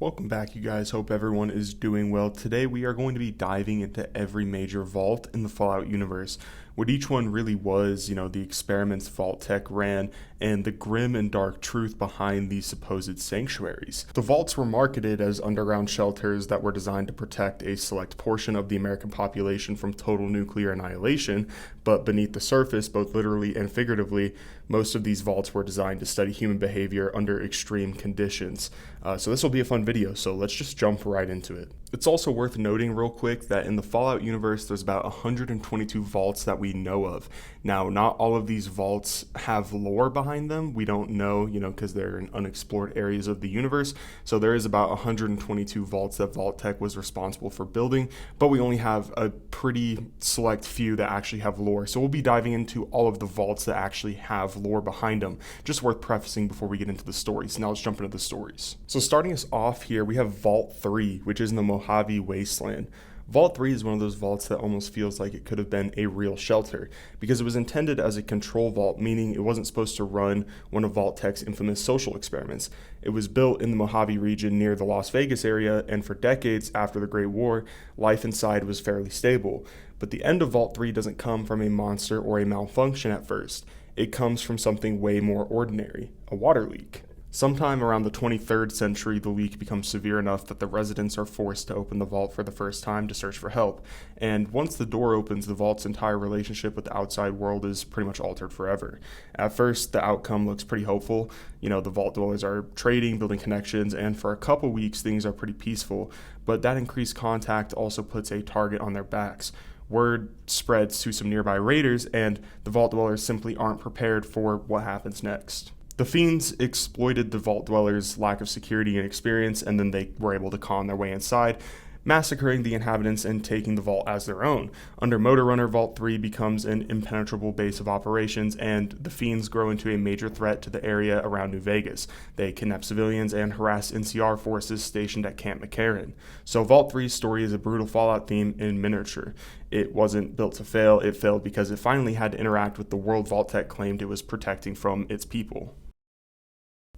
Welcome back, you guys. Hope everyone is doing well. Today we are going to be diving into every major vault in the Fallout universe, what each one really was, the experiments Vault-Tec ran, and the grim and dark truth behind these supposed sanctuaries. The vaults were marketed as underground shelters that were designed to protect a select portion of the American population from total nuclear annihilation, but beneath the surface, both literally and figuratively, most of these vaults were designed to study human behavior under extreme conditions. So this will be a fun video, so let's just jump right into it. It's also worth noting real quick that in the Fallout universe, there's about 122 vaults that we know of. Now, not all of these vaults have lore behind them. We don't know, because they're in unexplored areas of the universe. So there is about 122 vaults that Vault-Tec was responsible for building, but we only have a pretty select few that actually have lore. So we'll be diving into all of the vaults that actually have lore behind them. Just worth prefacing before we get into the stories. Now let's jump into the stories. So starting us off here, we have Vault 3, which is in the Mojave Wasteland. Vault 3 is one of those vaults that almost feels like it could have been a real shelter, because it was intended as a control vault, meaning it wasn't supposed to run one of Vault-Tec's infamous social experiments. It was built in the Mojave region near the Las Vegas area, and for decades after the Great War, life inside was fairly stable. But the end of Vault 3 doesn't come from a monster or a malfunction at first. It comes from something way more ordinary, a water leak. Sometime around the 23rd century, the leak becomes severe enough that the residents are forced to open the vault for the first time to search for help. And once the door opens, the vault's entire relationship with the outside world is pretty much altered forever. At first, the outcome looks pretty hopeful. The vault dwellers are trading, building connections, and for a couple weeks, things are pretty peaceful. But that increased contact also puts a target on their backs. Word spreads to some nearby raiders, and the vault dwellers simply aren't prepared for what happens next. The fiends exploited the vault dwellers' lack of security and experience, and then they were able to con their way inside, massacring the inhabitants and taking the vault as their own. Under Motor Runner, Vault 3 becomes an impenetrable base of operations, and the fiends grow into a major threat to the area around New Vegas. They kidnap civilians and harass NCR forces stationed at Camp McCarran. So Vault 3's story is a brutal Fallout theme in miniature. It wasn't built to fail, it failed because it finally had to interact with the world Vault-Tec claimed it was protecting from its people.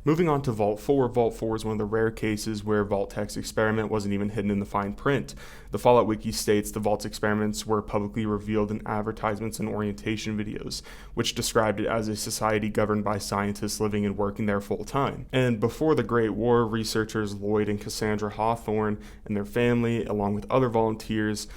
Moving on to Vault 4, Vault 4 is one of the rare cases where Vault-Tec's experiment wasn't even hidden in the fine print. The Fallout Wiki states the Vault's experiments were publicly revealed in advertisements and orientation videos, which described it as a society governed by scientists living and working there full time. And before the Great War, researchers Lloyd and Cassandra Hawthorne and their family, along with other volunteers,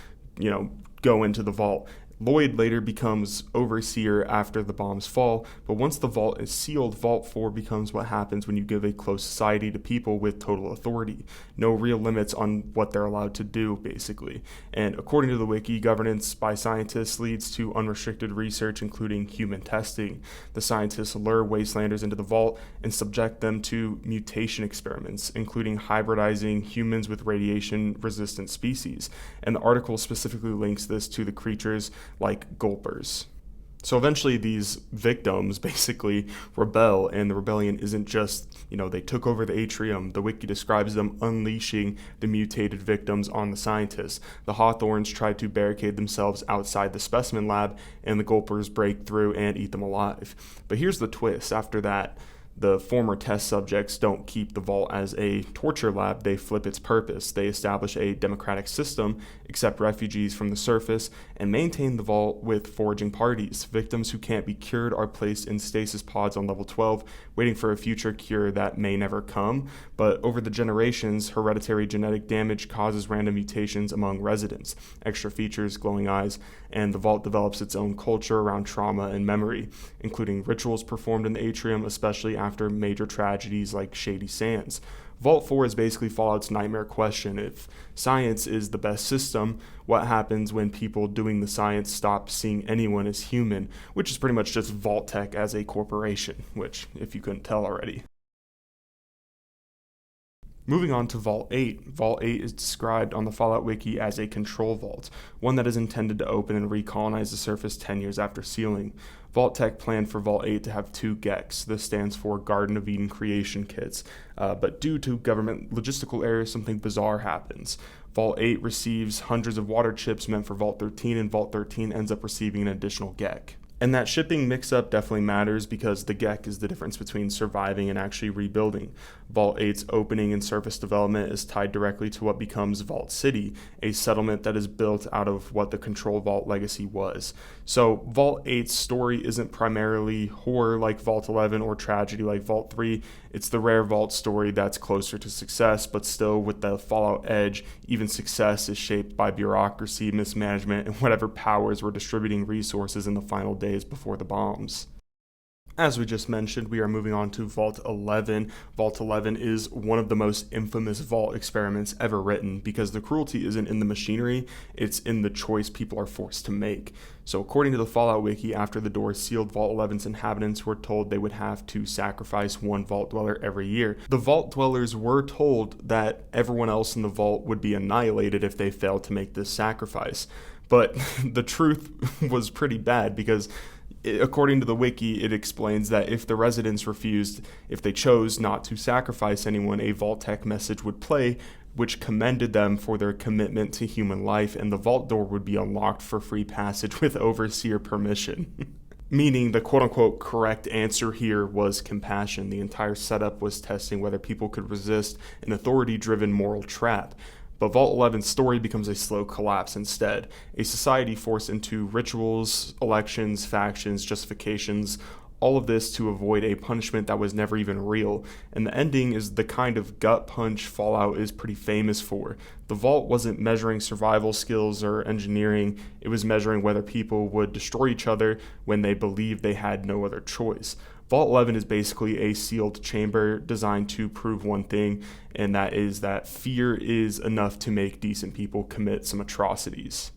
go into the vault. Lloyd later becomes overseer after the bombs fall, but once the vault is sealed, Vault 4 becomes what happens when you give a closed society to people with total authority. No real limits on what they're allowed to do, basically. And according to the wiki, governance by scientists leads to unrestricted research, including human testing. The scientists lure wastelanders into the vault and subject them to mutation experiments, including hybridizing humans with radiation-resistant species. And the article specifically links this to the creatures like gulpers. So eventually these victims basically rebel, and the rebellion isn't just, they took over the atrium. The wiki describes them unleashing the mutated victims on the scientists. The Hawthorns tried to barricade themselves outside the specimen lab, and the gulpers break through and eat them alive. But here's the twist. After that, the former test subjects don't keep the vault as a torture lab, they flip its purpose. They establish a democratic system, accept refugees from the surface, and maintain the vault with foraging parties. Victims who can't be cured are placed in stasis pods on level 12, waiting for a future cure that may never come. But over the generations, hereditary genetic damage causes random mutations among residents, extra features, glowing eyes, and the vault develops its own culture around trauma and memory, including rituals performed in the atrium, especially after major tragedies like Shady Sands. Vault 4 is basically Fallout's nightmare question. If science is the best system, what happens when people doing the science stop seeing anyone as human, which is pretty much just Vault-Tec as a corporation, which, if you couldn't tell already. Moving on to Vault 8. Vault 8 is described on the Fallout Wiki as a control vault, one that is intended to open and recolonize the surface 10 years after sealing. Vault-Tec planned for Vault 8 to have 2 GECKs. This stands for Garden of Eden Creation Kits. But due to government logistical errors, something bizarre happens. Vault 8 receives hundreds of water chips meant for Vault 13, and Vault 13 ends up receiving an additional GECK. And that shipping mix-up definitely matters because the GEC is the difference between surviving and actually rebuilding. Vault 8's opening and surface development is tied directly to what becomes Vault City, a settlement that is built out of what the Control Vault legacy was. So Vault 8's story isn't primarily horror like Vault 11 or tragedy like Vault 3. It's the rare Vault story that's closer to success, but still with the Fallout edge. Even success is shaped by bureaucracy, mismanagement, and whatever powers were distributing resources in the final days before the bombs. As we just mentioned, we are moving on to Vault 11. Vault 11 is one of the most infamous Vault experiments ever written because the cruelty isn't in the machinery, it's in the choice people are forced to make. So according to the Fallout Wiki, after the doors sealed, Vault 11's inhabitants were told they would have to sacrifice one Vault Dweller every year. The Vault Dwellers were told that everyone else in the Vault would be annihilated if they failed to make this sacrifice. But the truth was pretty bad because according to the wiki, it explains that if the residents if they chose not to sacrifice anyone, a Vault-Tec message would play, which commended them for their commitment to human life, and the vault door would be unlocked for free passage with overseer permission. Meaning the quote-unquote correct answer here was compassion. The entire setup was testing whether people could resist an authority-driven moral trap. But Vault 11's story becomes a slow collapse instead. A society forced into rituals, elections, factions, justifications, all of this to avoid a punishment that was never even real. And the ending is the kind of gut punch Fallout is pretty famous for. The Vault wasn't measuring survival skills or engineering, it was measuring whether people would destroy each other when they believed they had no other choice. Vault 11 is basically a sealed chamber designed to prove one thing, and that is that fear is enough to make decent people commit some atrocities.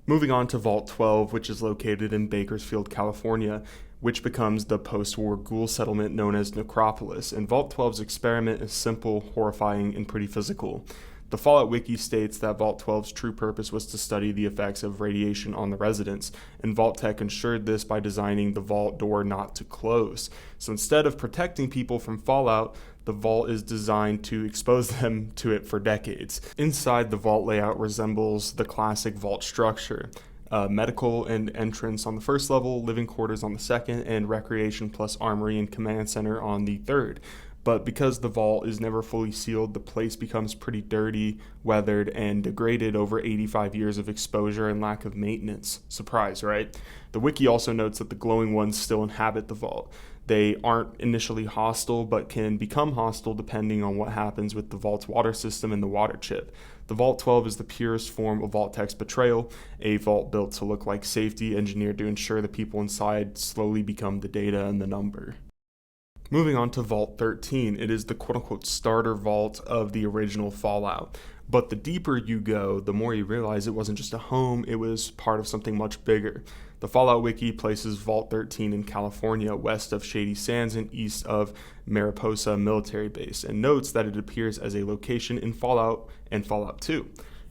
Moving on to Vault 12, which is located in Bakersfield, California, which becomes the post-war ghoul settlement known as Necropolis, and Vault 12's experiment is simple, horrifying, and pretty physical. The Fallout Wiki states that Vault 12's true purpose was to study the effects of radiation on the residents, and Vault-Tec ensured this by designing the vault door not to close. So instead of protecting people from fallout, the vault is designed to expose them to it for decades. Inside, the vault layout resembles the classic vault structure. Medical and entrance on the first level, living quarters on the second, and recreation plus armory and command center on the third. But because the vault is never fully sealed, the place becomes pretty dirty, weathered, and degraded over 85 years of exposure and lack of maintenance. Surprise, right? The wiki also notes that the glowing ones still inhabit the vault. They aren't initially hostile, but can become hostile depending on what happens with the vault's water system and the water chip. The Vault 12 is the purest form of Vault-Tec's betrayal, a vault built to look like safety, engineered to ensure the people inside slowly become the data and the number. Moving on to Vault 13, it is the quote-unquote starter vault of the original Fallout. But the deeper you go, the more you realize it wasn't just a home, it was part of something much bigger. The Fallout Wiki places Vault 13 in California, west of Shady Sands and east of Mariposa Military Base, and notes that it appears as a location in Fallout and Fallout 2.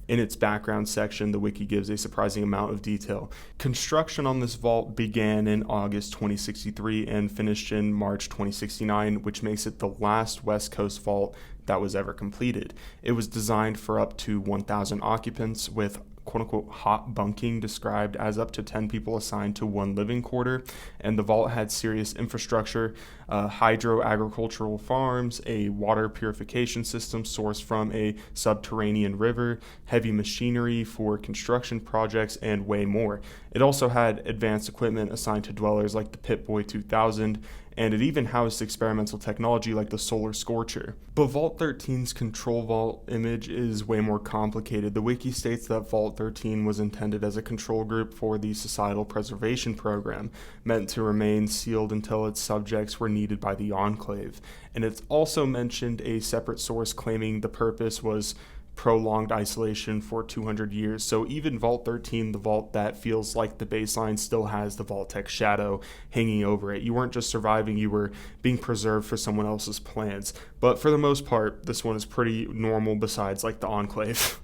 In its background section, the wiki gives a surprising amount of detail. Construction on this vault began in August 2063 and finished in March 2069, which makes it the last West Coast vault that was ever completed. It was designed for up to 1,000 occupants, with quote-unquote hot bunking described as up to 10 people assigned to one living quarter, and the vault had serious infrastructure, hydro-agricultural farms, a water purification system sourced from a subterranean river, heavy machinery for construction projects, and way more. It also had advanced equipment assigned to dwellers like the Pip-Boy 2000, and it even housed experimental technology like the Solar Scorcher. But Vault 13's Control Vault image is way more complicated. The wiki states that Vault 13 was intended as a control group for the Societal Preservation Program, meant to remain sealed until its subjects were needed by the Enclave. And it's also mentioned a separate source claiming the purpose was prolonged isolation for 200 years. So even Vault 13, the vault that feels like the baseline, still has the Vault-Tec shadow hanging over it. You weren't just surviving, you were being preserved for someone else's plans. But for the most part, this one is pretty normal besides like the Enclave.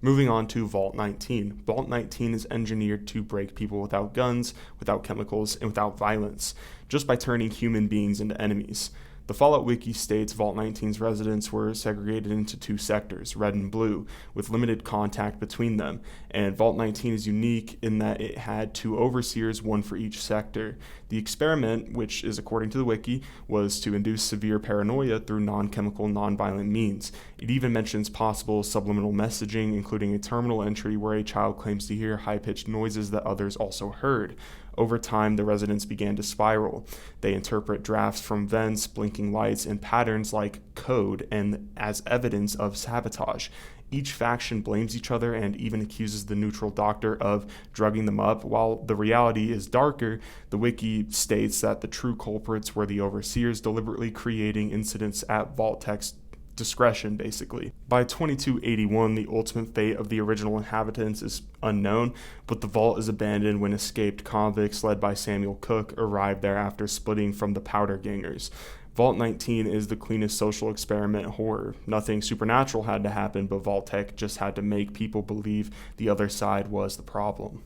Moving on to Vault 19. Vault 19 is engineered to break people without guns, without chemicals, and without violence, just by turning human beings into enemies. The Fallout Wiki states Vault 19's residents were segregated into two sectors, red and blue, with limited contact between them, and Vault 19 is unique in that it had two overseers, one for each sector. The experiment, which is according to the wiki, was to induce severe paranoia through non-chemical, non-violent means. It even mentions possible subliminal messaging, including a terminal entry where a child claims to hear high-pitched noises that others also heard. Over time, the residents began to spiral. They interpret drafts from vents, blinking lights, and patterns like code and as evidence of sabotage. Each faction blames each other and even accuses the neutral doctor of drugging them up. While the reality is darker, the wiki states that the true culprits were the overseers deliberately creating incidents at Vault-Tech's discretion, basically. By 2281, the ultimate fate of the original inhabitants is unknown, but the vault is abandoned when escaped convicts led by Samuel Cook arrived there after splitting from the Powder Gangers. Vault 19 is the cleanest social experiment horror. Nothing supernatural had to happen, but Vault-Tech just had to make people believe the other side was the problem.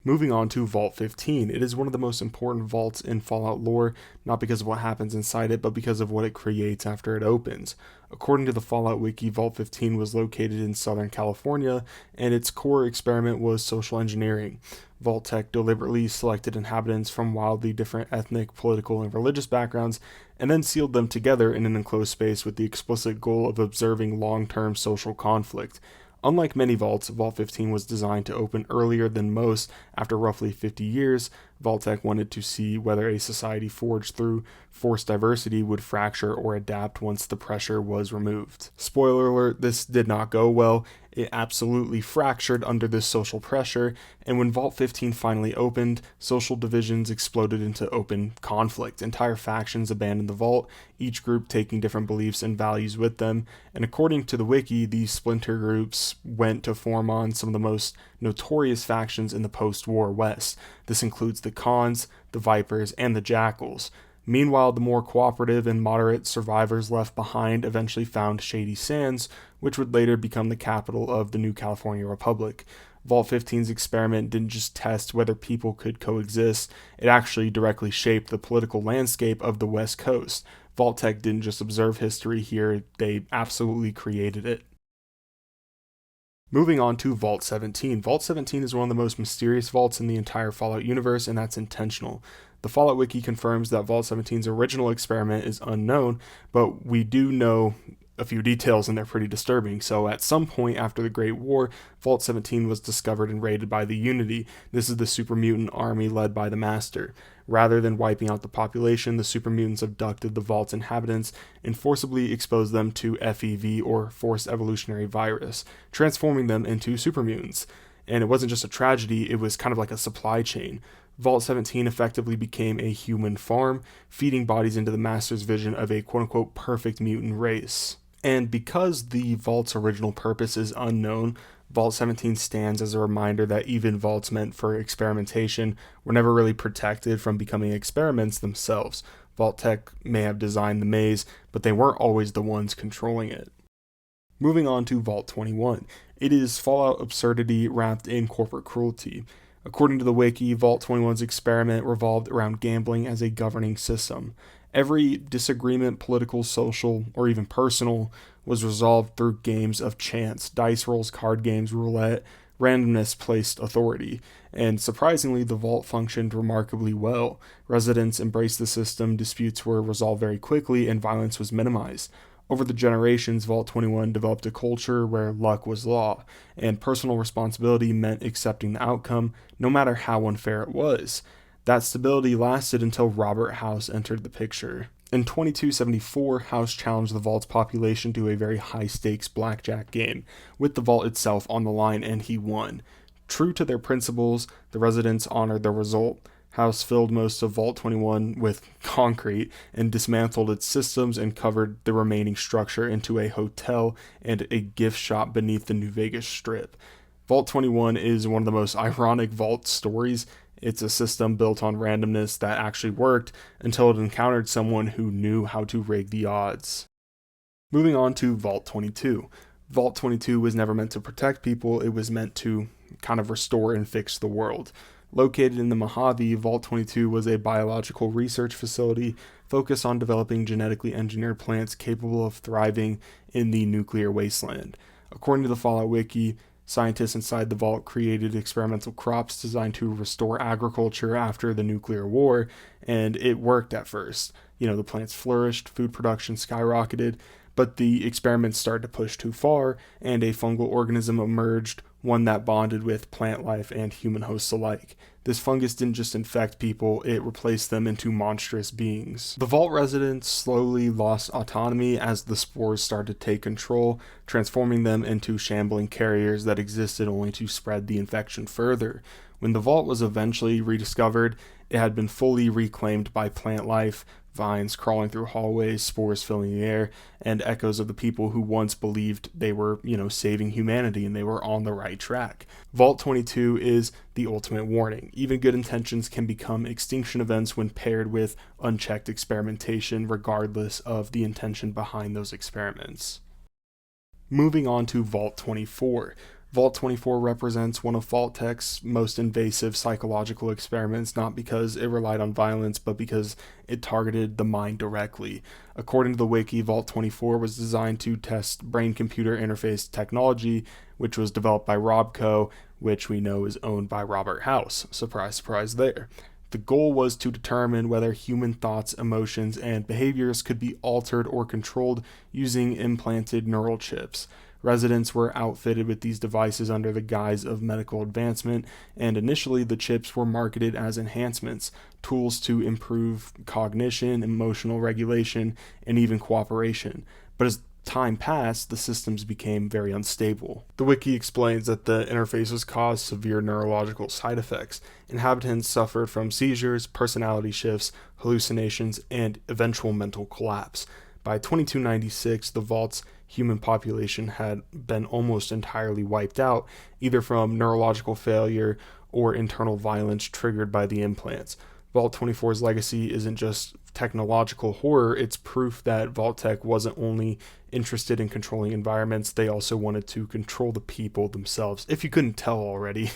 Moving on to Vault 15, it is one of the most important vaults in Fallout lore, not because of what happens inside it, but because of what it creates after it opens. According to the Fallout Wiki, Vault 15 was located in Southern California, and its core experiment was social engineering. Vault-Tech deliberately selected inhabitants from wildly different ethnic, political, and religious backgrounds, and then sealed them together in an enclosed space with the explicit goal of observing long-term social conflict. Unlike many vaults, Vault 15 was designed to open earlier than most. After roughly 50 years, Vault-Tech wanted to see whether a society forged through forced diversity would fracture or adapt once the pressure was removed. Spoiler alert, this did not go well. It absolutely fractured under this social pressure, and when Vault 15 finally opened, social divisions exploded into open conflict. Entire factions abandoned the vault, each group taking different beliefs and values with them, and according to the wiki, these splinter groups went to form on some of the most notorious factions in the post-war West. This includes the Khans, the Vipers, and the Jackals. Meanwhile, the more cooperative and moderate survivors left behind eventually found Shady Sands, which would later become the capital of the new California Republic. Vault 15's experiment didn't just test whether people could coexist, it actually directly shaped the political landscape of the West Coast. Vault-Tech didn't just observe history here, they absolutely created it. Moving on to Vault 17. Vault 17 is one of the most mysterious vaults in the entire Fallout universe, and that's intentional. The Fallout Wiki confirms that Vault 17's original experiment is unknown, but we do know a few details and they're pretty disturbing. So at some point after the Great War, Vault 17 was discovered and raided by the Unity. This is the super mutant army led by the Master. Rather than wiping out the population, the super mutants abducted the vault's inhabitants and forcibly exposed them to FEV, or Forced Evolutionary Virus, transforming them into super mutants. And it wasn't just a tragedy, it was kind of like a supply chain. Vault 17 effectively became a human farm, feeding bodies into the Master's vision of a quote-unquote perfect mutant race. And because the Vault's original purpose is unknown, Vault 17 stands as a reminder that even vaults meant for experimentation were never really protected from becoming experiments themselves. Vault-Tech may have designed the maze, but they weren't always the ones controlling it. Moving on to Vault 21. It is Fallout absurdity wrapped in corporate cruelty. According to the wiki, Vault 21's experiment revolved around gambling as a governing system. Every disagreement, political, social, or even personal, was resolved through games of chance, dice rolls, card games, roulette. Randomness placed authority, and surprisingly, the vault functioned remarkably well. Residents embraced the system, disputes were resolved very quickly, and violence was minimized. Over the generations, Vault 21 developed a culture where luck was law, and personal responsibility meant accepting the outcome, no matter how unfair it was. That stability lasted until Robert House entered the picture. In 2274, House challenged the Vault's population to a very high-stakes blackjack game, with the Vault itself on the line, and he won. True to their principles, the residents honored the result. House filled most of Vault 21 with concrete and dismantled its systems and covered the remaining structure into a hotel and a gift shop beneath the New Vegas Strip. Vault 21 is one of the most ironic Vault stories. It's a system built on randomness that actually worked until it encountered someone who knew how to rig the odds. Moving on to Vault 22. Vault 22 was never meant to protect people, it was meant to kind of restore and fix the world. Located in the Mojave, Vault 22 was a biological research facility focused on developing genetically engineered plants capable of thriving in the nuclear wasteland. According to the Fallout Wiki, scientists inside the vault created experimental crops designed to restore agriculture after the nuclear war, and it worked at first. The plants flourished, food production skyrocketed, but the experiments started to push too far, and a fungal organism emerged, one that bonded with plant life and human hosts alike. This fungus didn't just infect people, it replaced them into monstrous beings. The vault residents slowly lost autonomy as the spores started to take control, transforming them into shambling carriers that existed only to spread the infection further. When the vault was eventually rediscovered, it had been fully reclaimed by plant life, vines crawling through hallways, spores filling the air, and echoes of the people who once believed they were, saving humanity and they were on the right track. Vault 22 is the ultimate warning. Even good intentions can become extinction events when paired with unchecked experimentation, regardless of the intention behind those experiments. Moving on to Vault 24. Vault 24 represents one of Vault-Tec's most invasive psychological experiments, not because it relied on violence, but because it targeted the mind directly. According to the wiki, Vault 24 was designed to test brain-computer interface technology, which was developed by Robco, which we know is owned by Robert House. Surprise, surprise there. The goal was to determine whether human thoughts, emotions, and behaviors could be altered or controlled using implanted neural chips. Residents were outfitted with these devices under the guise of medical advancement, and initially the chips were marketed as enhancements, tools to improve cognition, emotional regulation, and even cooperation. But as time passed, the systems became very unstable. The wiki explains that the interfaces caused severe neurological side effects. Inhabitants suffered from seizures, personality shifts, hallucinations, and eventual mental collapse. By 2296, the vault's human population had been almost entirely wiped out, either from neurological failure or internal violence triggered by the implants. Vault 24's legacy isn't just technological horror, it's proof that Vault-Tec wasn't only interested in controlling environments, they also wanted to control the people themselves, if you couldn't tell already.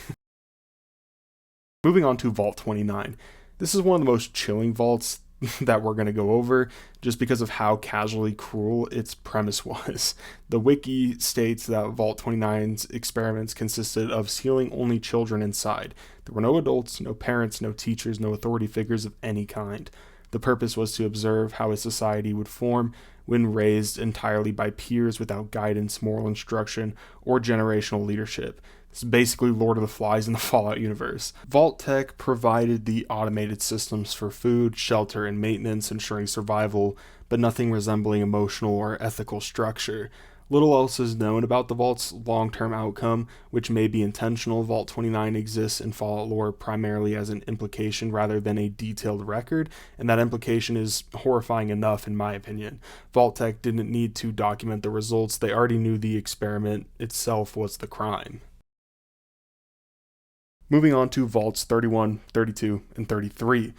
Moving on to Vault 29. This is one of the most chilling vaults that we're going to go over just because of how casually cruel its premise was. The wiki states that Vault 29's experiments consisted of sealing only children inside. There were no adults, no parents, no teachers, no authority figures of any kind. The purpose was to observe how a society would form when raised entirely by peers without guidance, moral instruction, or generational leadership. It's basically Lord of the Flies in the Fallout universe. Vault-Tec provided the automated systems for food, shelter, and maintenance, ensuring survival, but nothing resembling emotional or ethical structure. Little else is known about the Vault's long-term outcome, which may be intentional. Vault 29 exists in Fallout lore primarily as an implication rather than a detailed record, and that implication is horrifying enough in my opinion. Vault-Tec didn't need to document the results, they already knew the experiment itself was the crime. Moving on to Vaults 31, 32, and 33.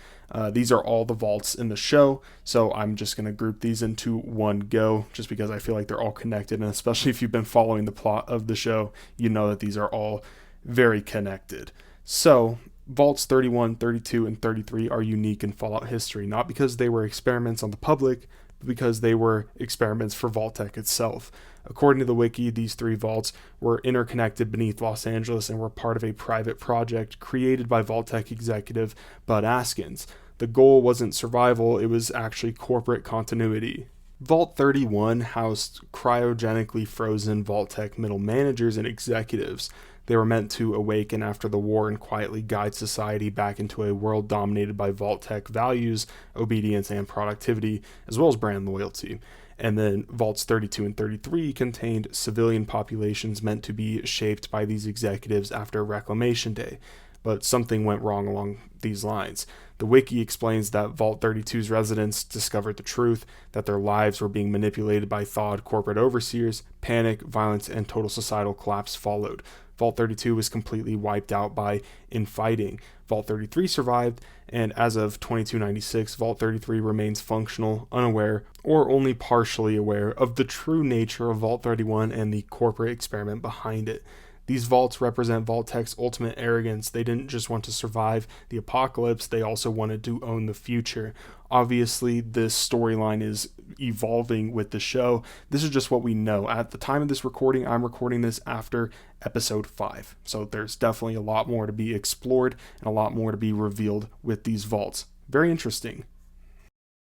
These are all the vaults in the show, so I'm just going to group these into one go, just because I feel like they're all connected, and especially if you've been following the plot of the show, you know that these are all very connected. So, Vaults 31, 32, and 33 are unique in Fallout history, not because they were experiments on the public, but because they were experiments for Vault-Tec itself. According to the wiki, these three vaults were interconnected beneath Los Angeles and were part of a private project created by Vault-Tec executive Bud Askins. The goal wasn't survival, it was actually corporate continuity. Vault 31 housed cryogenically frozen Vault-Tec middle managers and executives. They were meant to awaken after the war and quietly guide society back into a world dominated by Vault-Tec values, obedience, and productivity, as well as brand loyalty. And then Vaults 32 and 33 contained civilian populations meant to be shaped by these executives after Reclamation Day. But something went wrong along these lines. The wiki explains that Vault 32's residents discovered the truth, that their lives were being manipulated by thawed corporate overseers, panic, violence, and total societal collapse followed. Vault 32 was completely wiped out by infighting. Vault 33 survived, and as of 2296, Vault 33 remains functional, unaware, or only partially aware of the true nature of Vault 31 and the corporate experiment behind it. These vaults represent Vault-Tec's ultimate arrogance. They didn't just want to survive the apocalypse, they also wanted to own the future. Obviously, this storyline is evolving with the show. This is just what we know. At the time of this recording, I'm recording this after episode 5. So there's definitely a lot more to be explored and a lot more to be revealed with these vaults. Very interesting.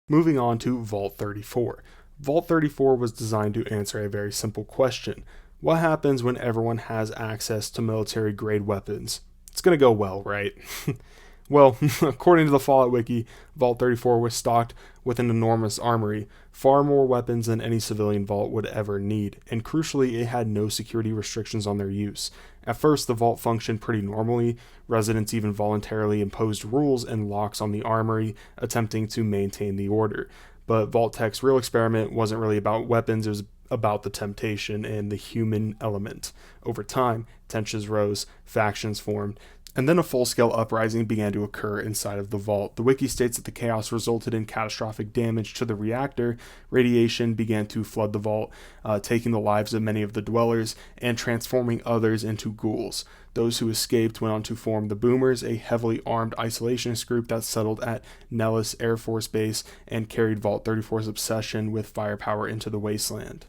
Moving on to Vault 34. Vault 34 was designed to answer a very simple question. What happens when everyone has access to military-grade weapons? It's going to go well, right? Well, according to the Fallout Wiki, Vault 34 was stocked with an enormous armory, far more weapons than any civilian vault would ever need, and crucially, it had no security restrictions on their use. At first, the vault functioned pretty normally. Residents even voluntarily imposed rules and locks on the armory, attempting to maintain the order. But Vault-Tec's real experiment wasn't really about weapons, it was about the temptation and the human element. Over time, tensions rose, factions formed, and then a full-scale uprising began to occur inside of the vault. The wiki states that the chaos resulted in catastrophic damage to the reactor. Radiation began to flood the vault, taking the lives of many of the dwellers and transforming others into ghouls. Those who escaped went on to form the Boomers, a heavily armed isolationist group that settled at Nellis Air Force Base and carried Vault 34's obsession with firepower into the wasteland.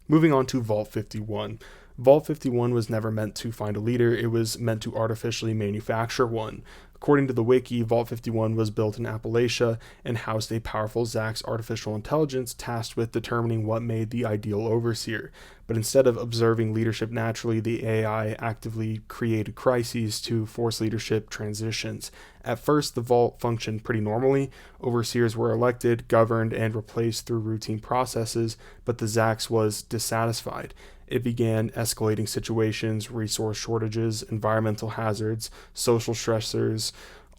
Moving on to Vault 51. Vault 51 was never meant to find a leader, it was meant to artificially manufacture one. According to the wiki, Vault 51 was built in Appalachia and housed a powerful Zax artificial intelligence tasked with determining what made the ideal overseer. But instead of observing leadership naturally, the AI actively created crises to force leadership transitions. At first, the vault functioned pretty normally. Overseers were elected, governed, and replaced through routine processes, but the Zax was dissatisfied. It began escalating situations, resource shortages, environmental hazards, social stressors,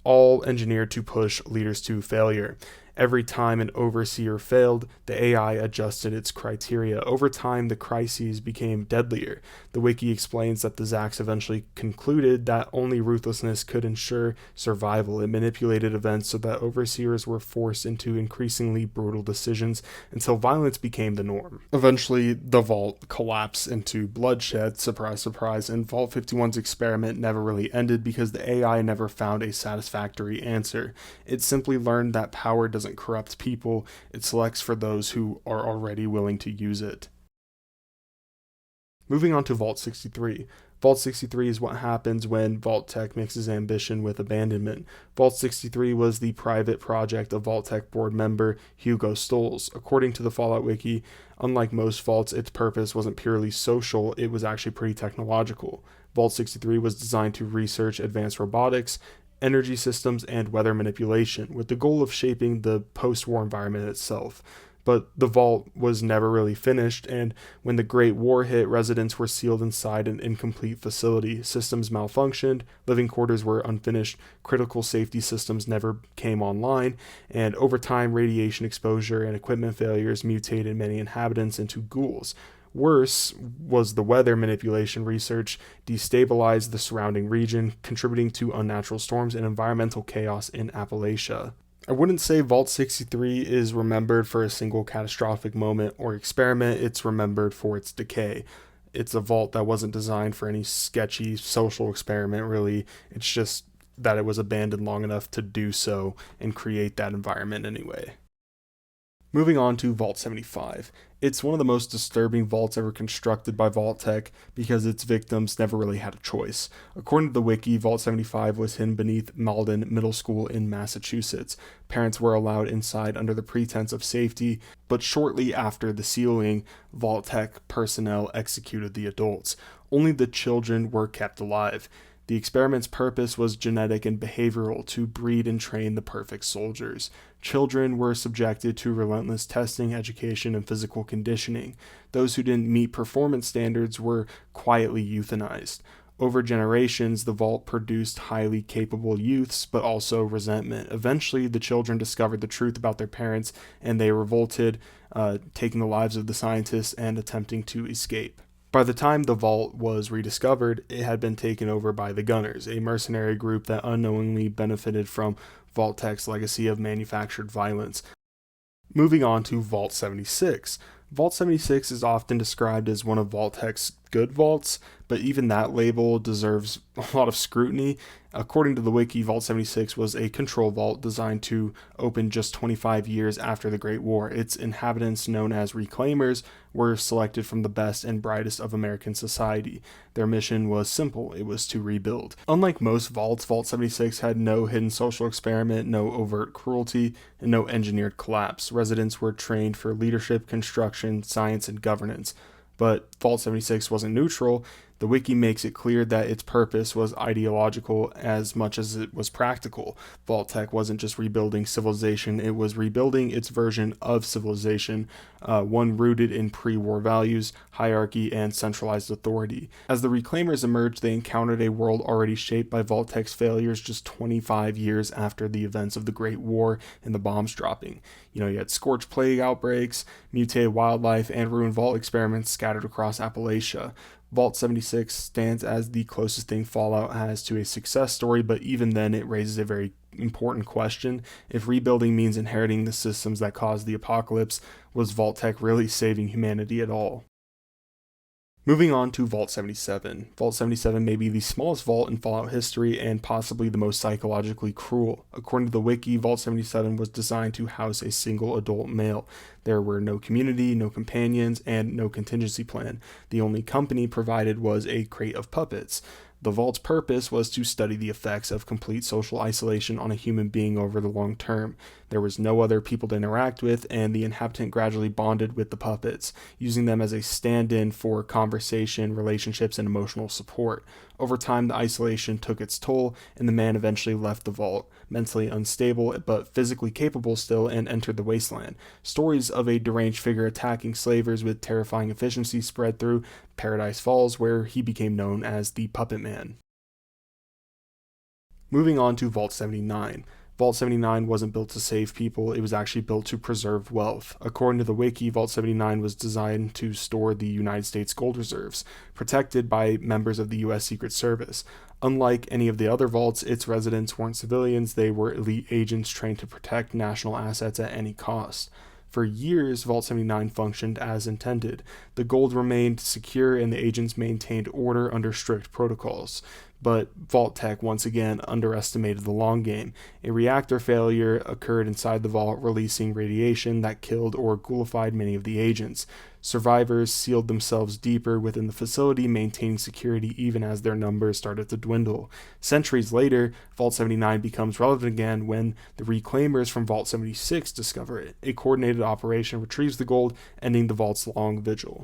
all engineered to push leaders to failure. Every time an overseer failed, the AI adjusted its criteria. Over time, the crises became deadlier. The wiki explains that the Zax eventually concluded that only ruthlessness could ensure survival. It manipulated events so that overseers were forced into increasingly brutal decisions until violence became the norm. Eventually, the vault collapsed into bloodshed, surprise, surprise, and Vault 51's experiment never really ended because the AI never found a satisfactory answer. It simply learned that power doesn't corrupt people, it selects for those who are already willing to use it. Moving on to Vault 63. Vault 63 is what happens when Vault-Tec mixes ambition with abandonment. Vault 63 was the private project of Vault-Tec board member Hugo Stolz. According to the Fallout Wiki, unlike most vaults, its purpose wasn't purely social, it was actually pretty technological. Vault 63 was designed to research advanced robotics, energy systems, and weather manipulation, with the goal of shaping the post-war environment itself. But the vault was never really finished, and when the Great War hit, residents were sealed inside an incomplete facility. Systems malfunctioned, living quarters were unfinished, critical safety systems never came online, and over time, radiation exposure and equipment failures mutated many inhabitants into ghouls. Worse was the weather manipulation research destabilized the surrounding region, contributing to unnatural storms and environmental chaos in Appalachia. I wouldn't say Vault 63 is remembered for a single catastrophic moment or experiment, it's remembered for its decay. It's a vault that wasn't designed for any sketchy social experiment, really. It's just that it was abandoned long enough to do so and create that environment anyway. Moving on to Vault 75. It's one of the most disturbing vaults ever constructed by Vault-Tec because its victims never really had a choice. According to the wiki, Vault 75 was hidden beneath Malden Middle School in Massachusetts. Parents were allowed inside under the pretense of safety, but shortly after the sealing, Vault-Tec personnel executed the adults. Only the children were kept alive. The experiment's purpose was genetic and behavioral, to breed and train the perfect soldiers. Children were subjected to relentless testing, education, and physical conditioning. Those who didn't meet performance standards were quietly euthanized. Over generations, the vault produced highly capable youths, but also resentment. Eventually, the children discovered the truth about their parents, and they revolted, taking the lives of the scientists and attempting to escape. By the time the vault was rediscovered, it had been taken over by the Gunners, a mercenary group that unknowingly benefited from Vault-Tec's legacy of manufactured violence. Moving on to Vault 76. Vault 76 is often described as one of Vault-Tec's good vaults, but even that label deserves a lot of scrutiny. According to the wiki, Vault 76 was a control vault designed to open just 25 years after the Great War. Its inhabitants, known as reclaimers, were selected from the best and brightest of American society. Their mission was simple: it was to rebuild. Unlike most vaults, Vault 76 had no hidden social experiment, no overt cruelty, and no engineered collapse. Residents were trained for leadership, construction, science, and governance. But Vault 76 wasn't neutral. The wiki makes it clear that its purpose was ideological as much as it was practical. Vault-Tec wasn't just rebuilding civilization, it was rebuilding its version of civilization, one rooted in pre-war values, hierarchy, and centralized authority. As the Reclaimers emerged, they encountered a world already shaped by Vault-Tec's failures just 25 years after the events of the Great War and the bombs dropping. You had scorched plague outbreaks, mutated wildlife, and ruined vault experiments scattered across Appalachia. Vault 76 stands as the closest thing Fallout has to a success story, but even then it raises a very important question. If rebuilding means inheriting the systems that caused the apocalypse, was Vault-Tec really saving humanity at all? Moving on to Vault 77. Vault 77 may be the smallest vault in Fallout history and possibly the most psychologically cruel. According to the wiki, Vault 77 was designed to house a single adult male. There were no community, no companions, and no contingency plan. The only company provided was a crate of puppets. The vault's purpose was to study the effects of complete social isolation on a human being over the long term. There was no other people to interact with, and the inhabitant gradually bonded with the puppets, using them as a stand-in for conversation, relationships, and emotional support. Over time, the isolation took its toll, and the man eventually left the vault, mentally unstable but physically capable still, and entered the wasteland. Stories of a deranged figure attacking slavers with terrifying efficiency spread through Paradise Falls, where he became known as the Puppet Man. Moving on to Vault 79. Vault 79 wasn't built to save people, it was actually built to preserve wealth. According to the wiki, Vault 79 was designed to store the United States gold reserves, protected by members of the U.S. Secret Service. Unlike any of the other vaults, its residents weren't civilians, they were elite agents trained to protect national assets at any cost. For years, Vault 79 functioned as intended. The gold remained secure and the agents maintained order under strict protocols. But Vault-Tec once again underestimated the long game. A reactor failure occurred inside the vault, releasing radiation that killed or ghoulified many of the agents. Survivors sealed themselves deeper within the facility, maintaining security even as their numbers started to dwindle. Centuries later, Vault 79 becomes relevant again when the Reclaimers from Vault 76 discover it. A coordinated operation retrieves the gold, ending the vault's long vigil.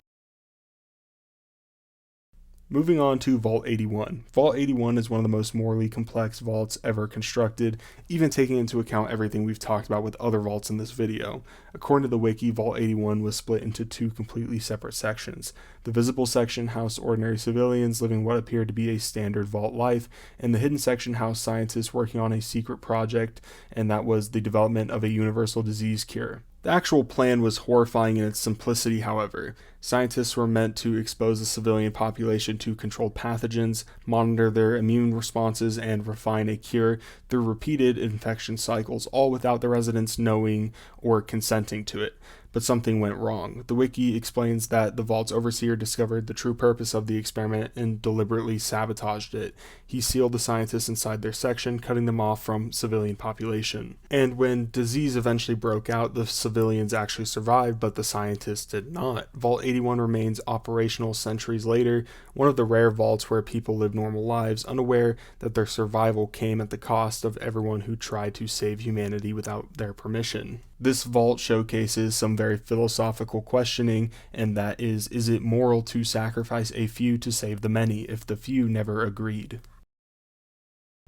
Moving on to Vault 81. Vault 81 is one of the most morally complex vaults ever constructed, even taking into account everything we've talked about with other vaults in this video. According to the wiki, Vault 81 was split into two completely separate sections. The visible section housed ordinary civilians living what appeared to be a standard vault life, and the hidden section housed scientists working on a secret project, and that was the development of a universal disease cure. The actual plan was horrifying in its simplicity, however. Scientists were meant to expose the civilian population to controlled pathogens, monitor their immune responses, and refine a cure through repeated infection cycles, all without the residents knowing or consenting to it. But something went wrong. The wiki explains that the vault's overseer discovered the true purpose of the experiment and deliberately sabotaged it. He sealed the scientists inside their section, cutting them off from civilian population. And when disease eventually broke out, the civilians actually survived, but the scientists did not. Vault 81 remains operational centuries later, one of the rare vaults where people live normal lives, unaware that their survival came at the cost of everyone who tried to save humanity without their permission. This vault showcases some very philosophical questioning, and that is it moral to sacrifice a few to save the many if the few never agreed?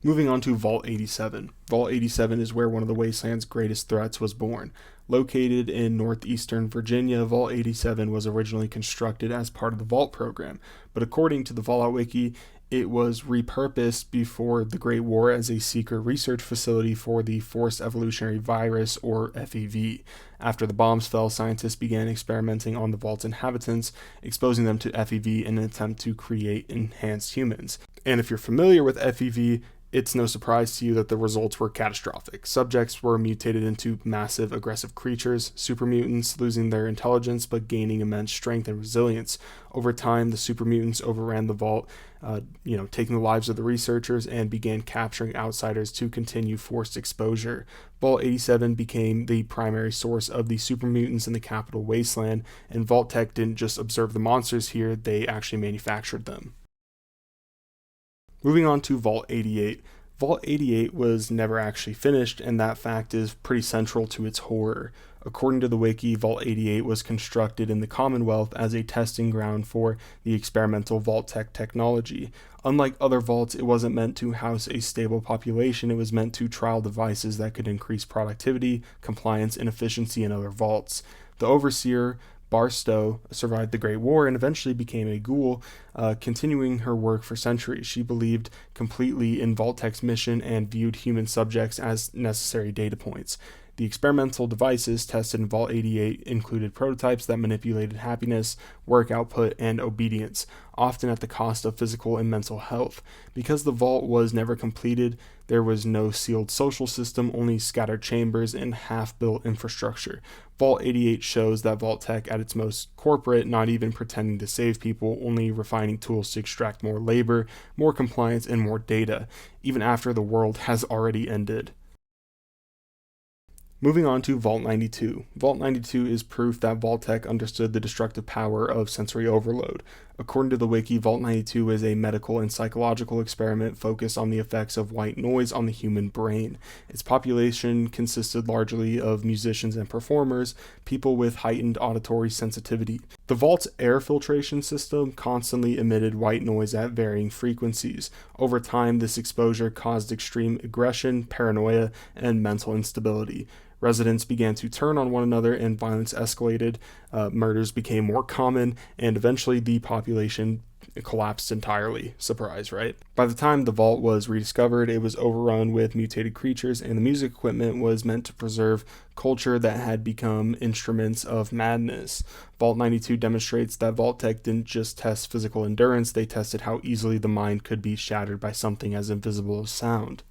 Moving on to Vault 87. Vault 87 is where one of the Wasteland's greatest threats was born. Located in northeastern Virginia, Vault 87 was originally constructed as part of the Vault program, but according to the Fallout Wiki, It was repurposed before the Great War as a secret research facility for the Forced Evolutionary Virus, or FEV. After the bombs fell, scientists began experimenting on the vault's inhabitants, exposing them to FEV in an attempt to create enhanced humans. And if you're familiar with FEV, it's no surprise to you that the results were catastrophic. Subjects were mutated into massive, aggressive creatures, super mutants, losing their intelligence but gaining immense strength and resilience. Over time, the super mutants overran the vault, taking the lives of the researchers, and began capturing outsiders to continue forced exposure. Vault 87 became the primary source of the super mutants in the capital Wasteland, and Vault-Tec didn't just observe the monsters here, they actually manufactured them. Moving on to Vault 88. Vault 88 was never actually finished, and that fact is pretty central to its horror. According to the wiki, Vault 88 was constructed in the Commonwealth as a testing ground for the experimental Vault-Tec technology. Unlike other vaults, it wasn't meant to house a stable population, it was meant to trial devices that could increase productivity, compliance, and efficiency in other vaults. The overseer, Barstow, survived the Great War and eventually became a ghoul, continuing her work for centuries. She believed completely in Vault-Tec's mission and viewed human subjects as necessary data points. The experimental devices tested in Vault 88 included prototypes that manipulated happiness, work output, and obedience, often at the cost of physical and mental health. Because the vault was never completed, there was no sealed social system, only scattered chambers and half-built infrastructure. Vault 88 shows that Vault-Tec at its most corporate, not even pretending to save people, only refining tools to extract more labor, more compliance, and more data, even after the world has already ended. Moving on to Vault 92. Vault 92 is proof that Vault-Tec understood the destructive power of sensory overload. According to the wiki, Vault 92 is a medical and psychological experiment focused on the effects of white noise on the human brain. Its population consisted largely of musicians and performers, people with heightened auditory sensitivity. The vault's air filtration system constantly emitted white noise at varying frequencies. Over time, this exposure caused extreme aggression, paranoia, and mental instability. Residents began to turn on one another and violence escalated, murders became more common, and eventually the population collapsed entirely. Surprise, right? By the time the vault was rediscovered, it was overrun with mutated creatures, and the music equipment was meant to preserve culture that had become instruments of madness. Vault 92 demonstrates that Vault-Tec didn't just test physical endurance, they tested how easily the mind could be shattered by something as invisible as sound.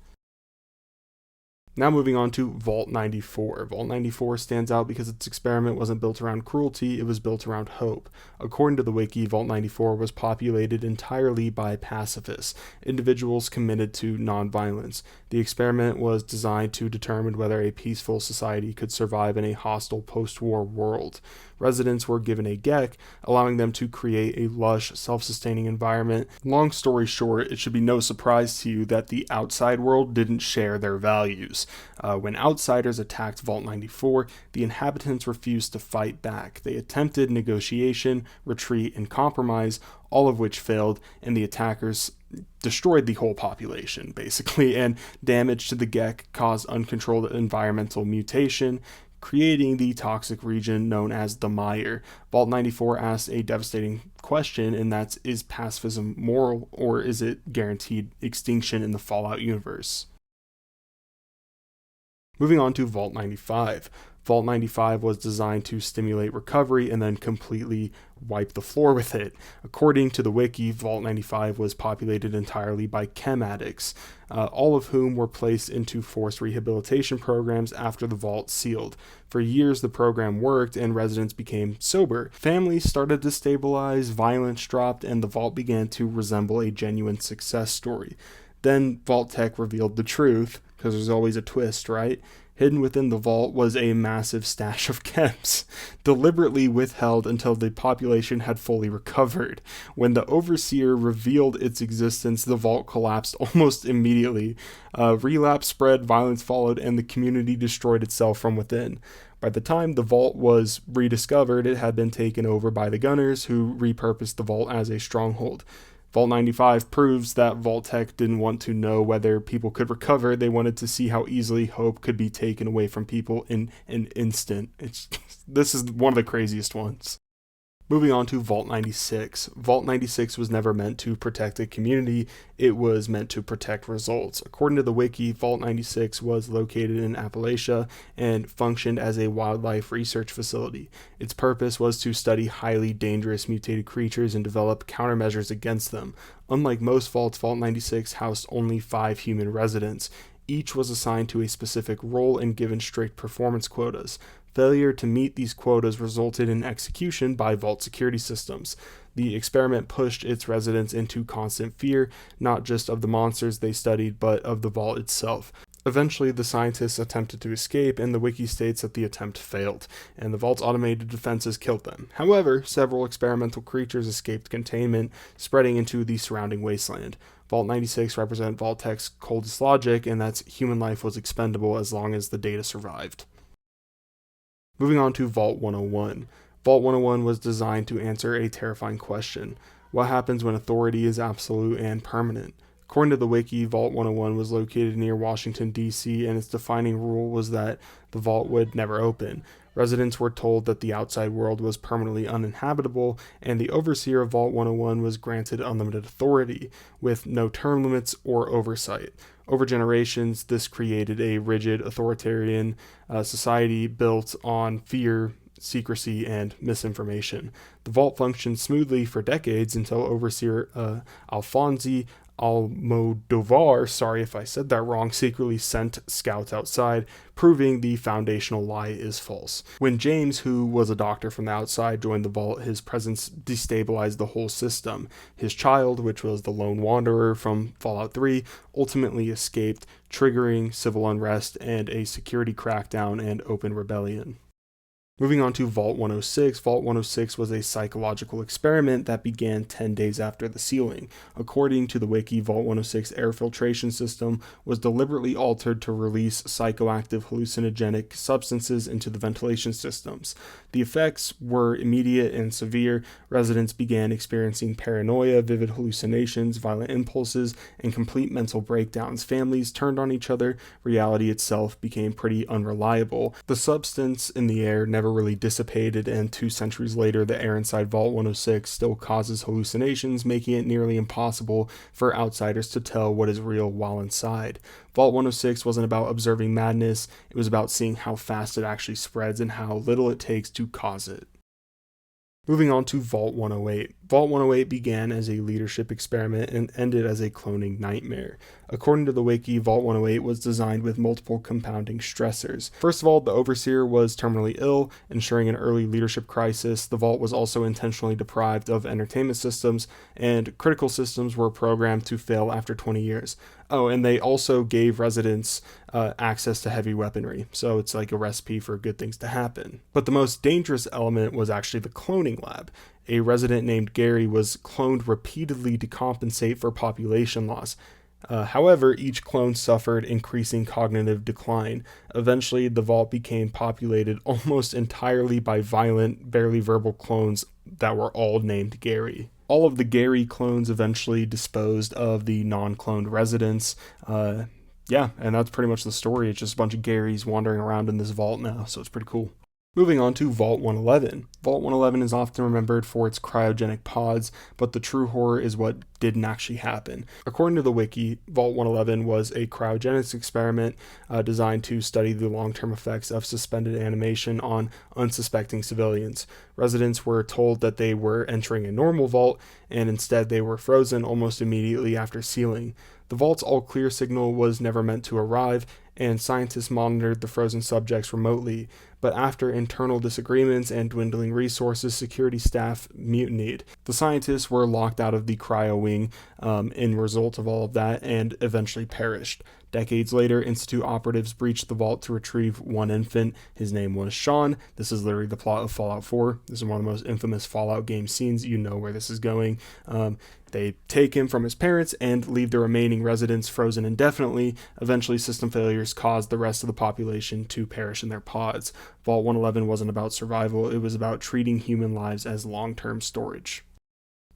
Now moving on to Vault 94. Vault 94 stands out because its experiment wasn't built around cruelty, it was built around hope. According to the wiki, Vault 94 was populated entirely by pacifists, individuals committed to nonviolence. The experiment was designed to determine whether a peaceful society could survive in a hostile post-war world. Residents were given a GEC, allowing them to create a lush, self-sustaining environment. Long story short, it should be no surprise to you that the outside world didn't share their values. When outsiders attacked Vault 94, the inhabitants refused to fight back. They attempted negotiation, retreat, and compromise, all of which failed, and the attackers destroyed the whole population, basically, and damage to the GEC caused uncontrolled environmental mutation, creating the toxic region known as the mire. Vault 94 asks a devastating question, and that's, is pacifism moral, or is it guaranteed extinction in the Fallout universe? Moving on to Vault 95. Vault 95 was designed to stimulate recovery and then completely wipe the floor with it. According to the wiki, Vault 95 was populated entirely by chem addicts, all of whom were placed into forced rehabilitation programs after the vault sealed. For years, the program worked and residents became sober. Families started to stabilize, violence dropped, and the vault began to resemble a genuine success story. Then Vault-Tec revealed the truth, because there's always a twist, right? Hidden within the vault was a massive stash of chems, deliberately withheld until the population had fully recovered. When the overseer revealed its existence, the vault collapsed almost immediately. Relapse spread, violence followed, and the community destroyed itself from within. By the time the vault was rediscovered, it had been taken over by the gunners, who repurposed the vault as a stronghold. Vault 95 proves that Vault-Tec didn't want to know whether people could recover. They wanted to see how easily hope could be taken away from people in an instant. This is one of the craziest ones. Moving on to Vault 96. Vault 96 was never meant to protect a community, it was meant to protect results. According to the wiki, Vault 96 was located in Appalachia and functioned as a wildlife research facility. Its purpose was to study highly dangerous mutated creatures and develop countermeasures against them. Unlike most vaults, Vault 96 housed only 5 human residents. Each was assigned to a specific role and given strict performance quotas. Failure to meet these quotas resulted in execution by vault security systems. The experiment pushed its residents into constant fear, not just of the monsters they studied, but of the vault itself. Eventually, the scientists attempted to escape, and the wiki states that the attempt failed, and the vault's automated defenses killed them. However, several experimental creatures escaped containment, spreading into the surrounding wasteland. Vault 96 represent Vault-Tec's coldest logic, and that's human life was expendable as long as the data survived. Moving on to Vault 101. Vault 101 was designed to answer a terrifying question. What happens when authority is absolute and permanent? According to the wiki, Vault 101 was located near Washington, D.C., and its defining rule was that the vault would never open. Residents were told that the outside world was permanently uninhabitable, and the overseer of Vault 101 was granted unlimited authority, with no term limits or oversight. Over generations, this created a rigid, authoritarian society built on fear, secrecy, and misinformation. The vault functioned smoothly for decades until Overseer Alfonsi Almodovar, sorry if I said that wrong, secretly sent scouts outside, proving the foundational lie is false. When James, who was a doctor from the outside, joined the vault, his presence destabilized the whole system. His child, which was the lone wanderer from Fallout 3, ultimately escaped, triggering civil unrest and a security crackdown and open rebellion. Moving on to Vault 106, Vault 106 was a psychological experiment that began 10 days after the sealing. According to the wiki, Vault 106 air filtration system was deliberately altered to release psychoactive hallucinogenic substances into the ventilation systems. The effects were immediate and severe. Residents began experiencing paranoia, vivid hallucinations, violent impulses, and complete mental breakdowns. Families turned on each other. Reality itself became pretty unreliable. The substance in the air never really dissipated, and 2 centuries later, the air inside Vault 106 still causes hallucinations, making it nearly impossible for outsiders to tell what is real while inside. Vault 106 wasn't about observing madness, it was about seeing how fast it actually spreads and how little it takes to cause it. Moving on to Vault 108. Vault 108 began as a leadership experiment and ended as a cloning nightmare. According to the wiki, Vault 108 was designed with multiple compounding stressors. First of all, the overseer was terminally ill, ensuring an early leadership crisis. The vault was also intentionally deprived of entertainment systems, and critical systems were programmed to fail after 20 years. Oh, and they also gave residents access to heavy weaponry, so it's like a recipe for good things to happen. But the most dangerous element was actually the cloning lab. A resident named Gary was cloned repeatedly to compensate for population loss. However, each clone suffered increasing cognitive decline. Eventually, the vault became populated almost entirely by violent, barely verbal clones that were all named Gary. All of the Gary clones eventually disposed of the non-cloned residents. Yeah, and that's pretty much the story. It's just a bunch of Garys wandering around in this vault now, so it's pretty cool. Moving on to Vault 111. Vault 111 is often remembered for its cryogenic pods, but the true horror is what didn't actually happen. According to the wiki, Vault 111 was a cryogenics experiment designed to study the long-term effects of suspended animation on unsuspecting civilians. Residents were told that they were entering a normal vault, and instead they were frozen almost immediately after sealing. The vault's all-clear signal was never meant to arrive, and scientists monitored the frozen subjects remotely, but after internal disagreements and dwindling resources, security staff mutinied. The scientists were locked out of the cryo wing in result of all of that and eventually perished. Decades later, Institute operatives breached the vault to retrieve one infant. His name was Sean. This is literally the plot of Fallout 4. This is one of the most infamous Fallout game scenes. You know where this is going. They take him from his parents and leave the remaining residents frozen indefinitely. Eventually, system failures caused the rest of the population to perish in their pods. Vault 111 wasn't about survival. It was about treating human lives as long-term storage.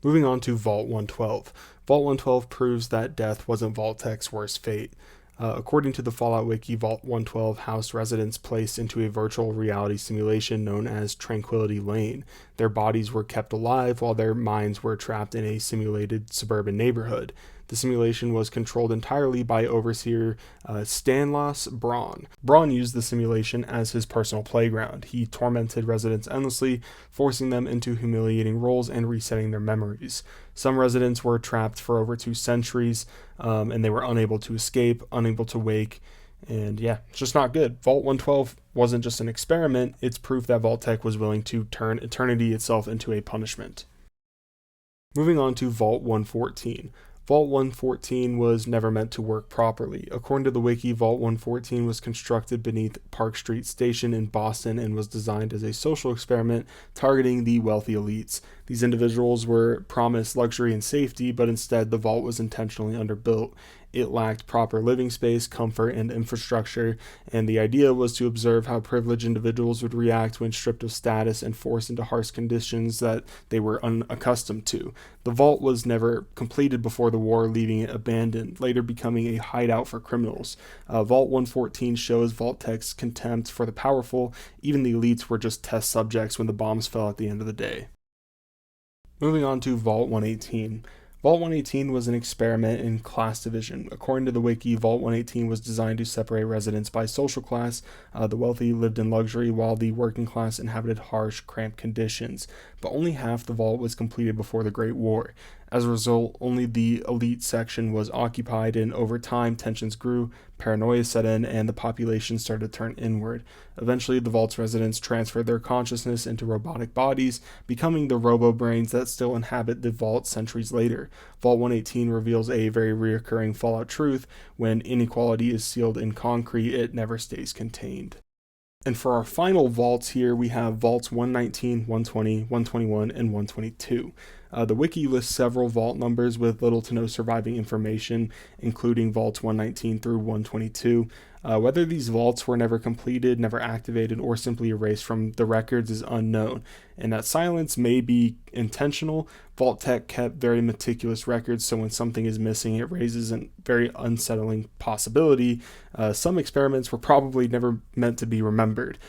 Moving on to Vault 112. Vault 112 proves that death wasn't Vault-Tec's worst fate. According to the Fallout Wiki, Vault 112 housed residents placed into a virtual reality simulation known as Tranquility Lane. Their bodies were kept alive while their minds were trapped in a simulated suburban neighborhood. The simulation was controlled entirely by overseer Stanlos Braun. Braun used the simulation as his personal playground. He tormented residents endlessly, forcing them into humiliating roles and resetting their memories. Some residents were trapped for over 2 centuries, and they were unable to escape, unable to wake, and yeah, it's just not good. Vault 112 wasn't just an experiment, it's proof that Vault-Tec was willing to turn eternity itself into a punishment. Moving on to Vault 114. Vault 114 was never meant to work properly. According to the wiki, Vault 114 was constructed beneath Park Street Station in Boston and was designed as a social experiment targeting the wealthy elites. These individuals were promised luxury and safety, but instead the vault was intentionally underbuilt. It lacked proper living space, comfort, and infrastructure, and the idea was to observe how privileged individuals would react when stripped of status and forced into harsh conditions that they were unaccustomed to. The vault was never completed before the war, leaving it abandoned, later becoming a hideout for criminals. Vault 114 shows Vault-Tec's contempt for the powerful. Even the elites were just test subjects when the bombs fell at the end of the day. Moving on to Vault 118. Vault 118 was an experiment in class division. According to the wiki, Vault 118 was designed to separate residents by social class. The wealthy lived in luxury while the working class inhabited harsh, cramped conditions. But only half the vault was completed before the Great War. As a result, only the elite section was occupied, and over time tensions grew, paranoia set in, and the population started to turn inward. Eventually, the vault's residents transferred their consciousness into robotic bodies, becoming the robo-brains that still inhabit the vault centuries later. Vault 118 reveals a very reoccurring Fallout truth: when inequality is sealed in concrete, it never stays contained. And for our final vaults here, we have vaults 119, 120, 121, and 122. The wiki lists several vault numbers with little to no surviving information, including vaults 119 through 122. Whether these vaults were never completed, never activated, or simply erased from the records is unknown, and that silence may be intentional. Vault-Tec kept very meticulous records, so when something is missing, it raises a very unsettling possibility. Some experiments were probably never meant to be remembered.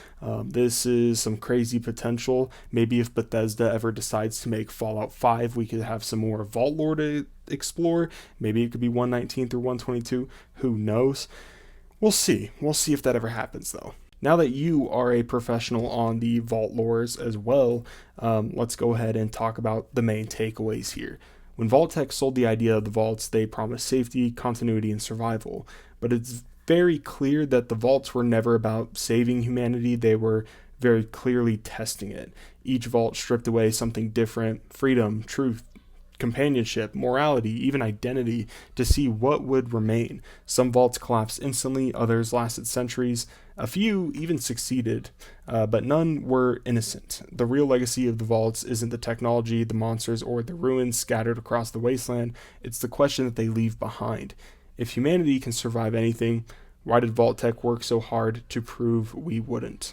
This is some crazy potential. Maybe if Bethesda ever decides to make Fallout 5, we could have some more vault lore to explore. Maybe it could be 119 through 122. Who knows? We'll see. We'll see if that ever happens, though. Now that you are a professional on the vault lores as well, let's go ahead and talk about the main takeaways here. When Vault-Tec sold the idea of the vaults, they promised safety, continuity, and survival. But it's very clear that the vaults were never about saving humanity. They were very clearly testing it. Each vault stripped away something different: freedom, truth, companionship, morality, even identity, to see what would remain. Some vaults collapsed instantly, others lasted centuries. A few even succeeded, but none were innocent. The real legacy of the vaults isn't the technology, the monsters, or the ruins scattered across the wasteland. It's the question that they leave behind. If humanity can survive anything, why did Vault-Tec work so hard to prove we wouldn't?